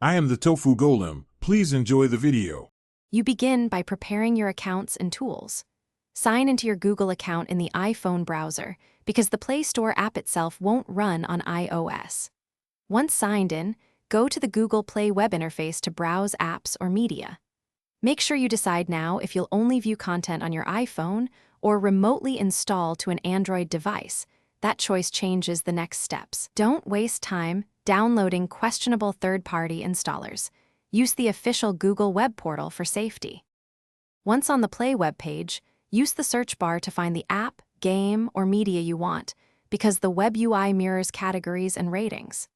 I am the Tofu Golem. Please enjoy the video. You begin by preparing your accounts and tools. Sign into your Google account in the iPhone browser because the Play Store app itself won't run on iOS. Once signed in, go to the Google Play web interface to browse apps or media. Make sure you decide now if you'll only view content on your iPhone or remotely install to an Android device. That choice changes the next steps. Don't waste time downloading questionable third-party installers. Use the official Google web portal for safety. Once on the Play web page, use the search bar to find the app, game, or media you want, because the web UI mirrors categories and ratings.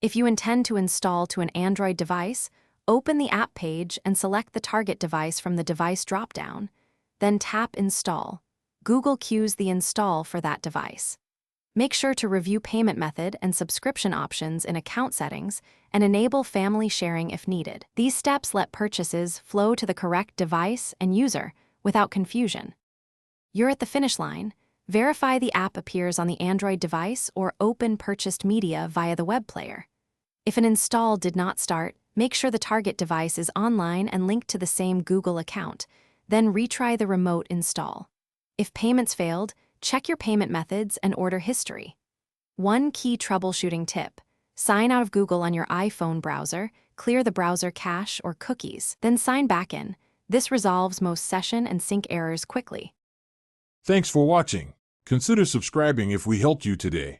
If you intend to install to an Android device, open the app page and select the target device from the device dropdown, then tap Install. Google queues the install for that device. Make sure to review payment method and subscription options in account settings and enable family sharing if needed. These steps let purchases flow to the correct device and user without confusion. You're at the finish line. Verify the app appears on the Android device or open purchased media via the web player. If an install did not start, make sure the target device is online and linked to the same Google account. Then retry the remote install. If payments failed, check your payment methods and order history. One key troubleshooting tip: sign out of Google on your iPhone browser, clear the browser cache or cookies, then sign back in. This resolves most session and sync errors quickly. Thanks for watching. Consider subscribing if we helped you today.